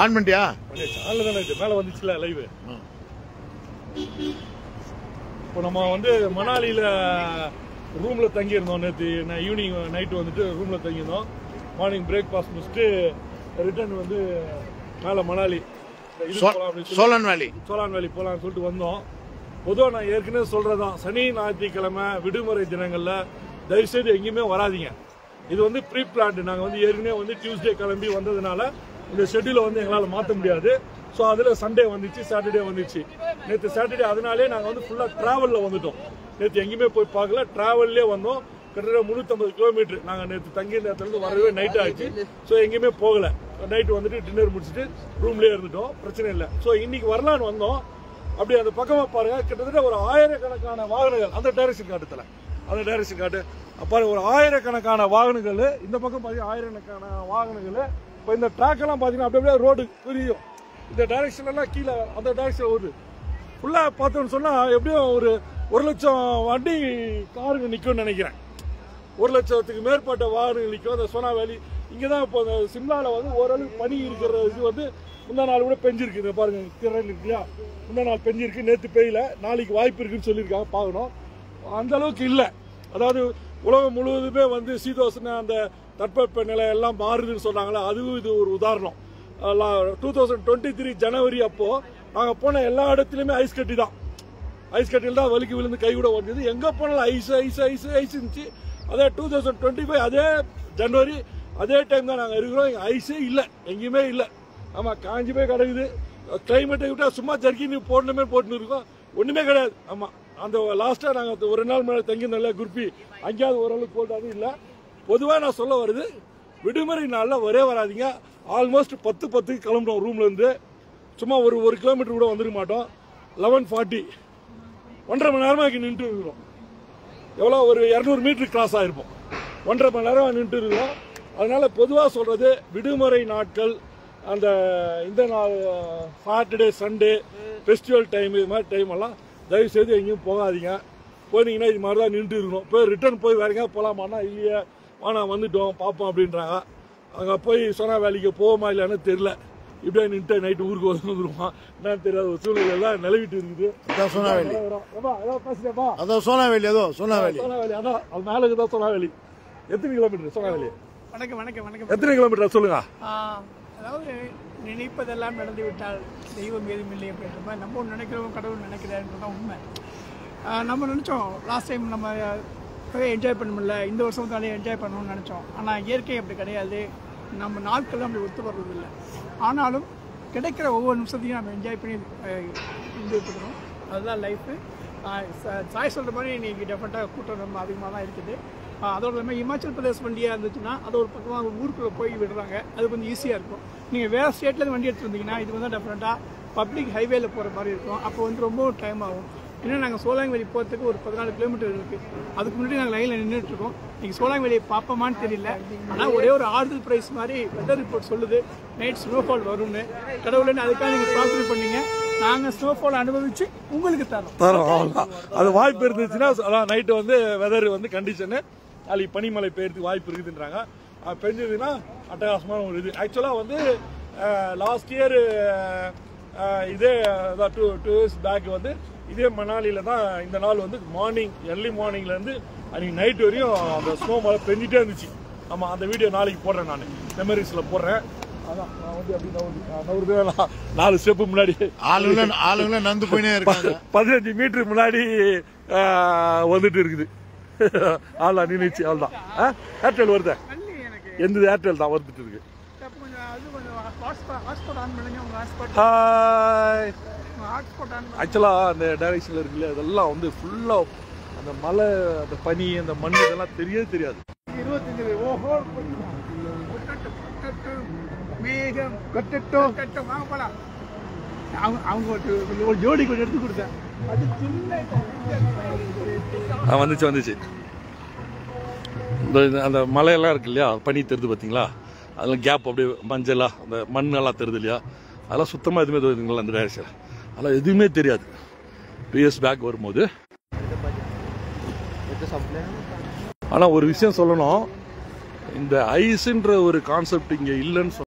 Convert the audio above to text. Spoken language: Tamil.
ஆன் பண்ணிட்டியா? ஆன்ல தானே இது மேலே வந்துச்சுல லைவ். இப்போ நம்ம வந்து மணாலியில் ரூமில் தங்கியிருந்தோம். நேற்று ஈவினிங் நைட்டு வந்துட்டு ரூமில் தங்கியிருந்தோம். மார்னிங் பிரேக்ஃபாஸ்ட் முடிச்சுட்டு ரிட்டர்ன் வந்து மேலே மணாலி சோலான் வேலி போகலான்னு சொல்லிட்டு வந்தோம். பொதுவாக நான் ஏற்கனவே சொல்கிறதான், சனி ஞாயிற்றுக்கிழமை விடுமுறை தினங்களில் தயவுசெய்து எங்கேயுமே வராதிங்க. இது வந்து ப்ரீ பிளான்டு. நாங்கள் வந்து ஏற்கனவே வந்து டியூஸ்டே கிளம்பி வந்ததுனால இந்த ஷெட்யூலை வந்து எங்களால் மாற்ற முடியாது. ஸோ அதில் சண்டே வந்துச்சு, சாட்டர்டே வந்துச்சு. நேற்று சாட்டர்டே அதனாலே நாங்கள் வந்து ஃபுல்லாக ட்ராவலில் வந்துட்டோம். நேற்று எங்கேயுமே போய் பார்க்கல, ட்ராவல்லே வந்தோம். கிட்டத்தட்ட 350 கிலோமீட்டர். நாங்கள் நேற்று தங்கியிருந்த இடத்துலேருந்து வரவே நைட் ஆகிடுச்சு. ஸோ எங்கேயுமே போகலை. நைட்டு வந்துட்டு டின்னர் முடிச்சுட்டு ரூம்லேயே இருந்துட்டோம். பிரச்சனை இல்லை. ஸோ இன்னைக்கு வரலான்னு வந்தோம். அப்படி அந்த பக்கமாக பாருங்க, கிட்டத்தட்ட ஒரு 1000கணக்கான வாகனங்கள் அந்த டைரக்ஷன் காட்டுல, அந்த டைரக்ஷன் காட்டு பாருங்க, ஒரு 1000கணக்கான வாகனங்கள் இந்த பக்கம் பார்த்தீங்கன்னா 1000கணக்கான வாகனங்கள். இப்போ இந்த ட்ராக் எல்லாம் பார்த்தீங்கன்னா அப்படியே ரோடு புரியும். இந்த டைரக்ஷன் எல்லாம் கீழே அந்த டைரக்ஷன் வருது. ஃபுல்லாக பார்த்தோன்னு சொன்னால் எப்படியும் ஒரு 1 லட்சம் வண்டி காருங்க நிற்கும்னு நினைக்கிறேன். 1 லட்சத்துக்கு மேற்பட்ட வாகனங்கள் நிற்கும். அந்த சோனா வேலி இங்கே தான் இப்போ அந்த சிம்லாவில் வந்து ஓரளவுக்கு பனி இருக்கிற இது வந்து முந்தா நாள் கூட பெஞ்சிருக்கு. இதை பாருங்க, திறன் இருக்கு இல்லையா, முந்தா நாள் பெஞ்சிருக்கு. நேற்று பெய்யல, நாளைக்கு வாய்ப்பு இருக்குன்னு சொல்லியிருக்காங்க, பார்க்கணும். அந்த அளவுக்கு இல்லை. அதாவது உலகம் முழுவதுமே வந்து சீதோஷண அந்த தட்பவெப்ப நிலை எல்லாம் மாறுதுன்னு சொன்னாங்களே, அதுவும் இது ஒரு உதாரணம். 2023 ஜனவரி அப்போ நாங்கள் போன எல்லா இடத்துலையுமே ஐஸ் கட்டி தான். ஐஸ் கட்டியில் தான் வலிக்கு விழுந்து கை கூட ஓடுது. எங்கே போனாலும் ஐஸ் ஐஸ் ஐஸ் ஐஸ் இருந்துச்சு. அதே 2025 அதே ஜனவரி அதே டைம் தான் நாங்கள் இருக்கிறோம். இங்கே ஐஸே இல்லை, எங்கேயுமே இல்லை. ஆமாம், காஞ்சி போய் கிடக்குது. கிளைமேட்டை விட்டால் சும்மா ஜர்க்கின்னு போடணுமே போட்டுன்னு இருக்கோம், ஒன்றுமே கிடையாது. ஆமாம், அந்த லாஸ்ட்டாக நாங்கள் ஒரு நாள் மேலே தங்கியிருந்தோம்ல குருப்பி, அங்கேயாவது ஓரளவுக்கு போட்டாது இல்லை. பொதுவாக நான் சொல்ல வருது, விடுமுறை நாளில் வரே வராதிங்க. ஆல்மோஸ்ட் 10:10 கிளம்புறோம் ரூம்லேருந்து. சும்மா ஒரு கிலோமீட்டர் கூட வந்துருக்க மாட்டோம். 11:40 1.5 மணி நேரமாக இங்கே நின்று இருக்கிறோம். எவ்வளோ ஒரு 200 மீட்டர் கிராஸ் ஆகிருப்போம். 1.5 மணி நேரம் நின்று இருக்கிறோம். அதனால பொதுவாக சொல்றது, விடுமுறை நாட்கள் அந்த இந்த நாள் சாட்டர்டே சண்டே ஃபெஸ்டிவல் டைம் இது மாதிரி டைம் எல்லாம் தயவு செய்து எங்கேயும் போகாதீங்க. போனீங்கன்னா இது மாதிரி தான் நின்று இருக்கணும். போய் ரிட்டர்ன் போய் வேற எங்கேயா போகலாமான்னா இல்லையே, நான் வந்துட்டோம் பார்ப்போம் அப்படின்றாங்க. அங்கே போய் சோனா வேலிக்கு போவோமா இல்லைன்னு தெரியல. இப்படியே நின்று நைட்டு ஊருக்கு வந்துருவான் என்னன்னு தெரியாத ஒரு சூழ்நிலை எல்லாம் நிலவிட்டு இருக்குது. அதான் சோனாவேலி, அதான் சோனாவேலி, அதான் அது மேலே தான் சோனாவேலி. எத்தனை கிலோமீட்டர் சோனாவேலி? வணக்கம் வணக்கம் வணக்கம். எத்தனை கிலோமீட்டர் சொல்லுங்க. அதாவது நினைப்பதெல்லாம் நடந்து விட்டால் தெய்வம் ஏதும் இல்லை அப்படின்ற மாதிரி நம்ம ஒன்று நினைக்கிறோம், கடவுள் நினைக்கிறாருன்றதான் உண்மை. நம்ம நினச்சோம் லாஸ்ட் டைம் நம்ம என்ஜாய் பண்ண முடியல, இந்த வருஷம் தானே என்ஜாய் பண்ணணும்னு நினச்சோம். ஆனால் இயற்கை அப்படி கிடையாது, நம்ம நாட்கள் அப்படி ஒத்து வர்றது இல்லை. ஆனாலும் கிடைக்கிற ஒவ்வொரு நிமிஷத்தையும் நம்ம என்ஜாய் பண்ணி என்ஜாய் பண்ணுறோம். அதுதான் லைஃபு. சாய் சொல்கிற மாதிரி இன்றைக்கி டெஃபரெண்ட்டாக கூட்டம் ரொம்ப அதிகமாக தான் இருக்குது. அதோட இல்லாமல் இமாச்சல் பிரதேஷ் வண்டியாக இருந்துச்சுன்னா அது ஒரு பக்கமாக ஊருக்குள்ளே போய் விடுறாங்க, அது கொஞ்சம் ஈஸியாக இருக்கும். நீங்கள் வேறு ஸ்டேட்லேருந்து வண்டி எடுத்துகிட்டு வந்தீங்கன்னா இது வந்து டெஃபரெண்ட்டாக பப்ளிக் ஹைவேல போகிற மாதிரி இருக்கும். அப்போ வந்து ரொம்ப டைம் ஆகும். இன்னும் நாங்கள் சோலாங்கவேலி போகிறதுக்கு ஒரு 14 கிலோமீட்டர் இருக்குது. அதுக்கு முன்னாடி நாங்கள் லைனில் நின்றுட்டுருக்கோம். நீங்கள் சோலாங்கவேலியை பார்ப்போமான்னு தெரியல. ஆனால் ஒரே ஒரு ஆறுதல் ப்ரைஸ் மாதிரி வெதர் ரிப்போர்ட் சொல்லுது நைட் ஸ்னோஃபால் வரும்னு. கடவுள்னு அதுக்காக நீங்கள் ப்ரார்த்தனை பண்ணீங்க. நாங்கள் ஸ்னோஃபால் அனுபவிச்சு உங்களுக்கு தரோம். அவ்வளோதான். அது வாய்ப்பு இருந்துச்சுன்னா அதான் நைட்டு வந்து வெதர் வந்து கண்டிஷனு நாளைக்கு பனிமலை பெய்யறதுக்கு வாய்ப்பு இருக்குதுன்றாங்க. பெஞ்சதுன்னா அட்டகாசமான ஒரு இது. ஆக்சுவலாக வந்து லாஸ்ட் இயர் இதே 2 இயர்ஸ் பேக் வந்து இதே மணாலியில் தான் இந்த நாள் வந்து early மார்னிங்லேருந்து அன்றைக்கி நைட் வரையும் அந்த ஸ்னோ மழை பெஞ்சிட்டே இருந்துச்சு. ஆமாம், அந்த வீடியோ நாளைக்கு போடுறேன், நான் மெமரிஸில் போடுறேன். அதான் நான் வந்து அப்படி நவுறுது 4 ஸ்டெப்பு முன்னாடி ஆளுங்க நந்து போயினே இருக்காங்க. 15 மீட்டர் முன்னாடி வந்துட்டு இருக்குது. ஆளா நின்றுச்சு. அவ்வளோதான். ஏர்டெல் வருது, எந்த ஏர்டெல் தான் வந்துட்டு இருக்கு. ஆக்சுவலாக அந்த டைரக்ஷனில் இருக்குல்ல, அதெல்லாம் வந்து ஃபுல்லாக அந்த மலை, அந்த பனி, அந்த மண் இதெல்லாம் தெரியவே தெரியாது. 25 அவங்க ஒரு ஜோடி கொஞ்சம் எடுத்து கொடுத்தேன். அது வந்துச்சு. அந்த மலையெல்லாம் இருக்கு இல்லையா, பனி தெரியுது பார்த்தீங்களா, அதெல்லாம் கேப் அப்படியே மஞ்சளா அந்த மண்ணெல்லாம் தெரியுது இல்லையா, அதெல்லாம் சுத்தமாக எதுவுமே தெரியுதுங்களா அந்த டைரக்ஷன், அதெல்லாம் எதுவுமே தெரியாது 2 இயர்ஸ் பேக் வரும்போது. ஆனால் ஒரு விஷயம் சொல்லணும், இந்த ஐஸ்ன்ற ஒரு கான்செப்ட் இங்கே இல்லைன்னு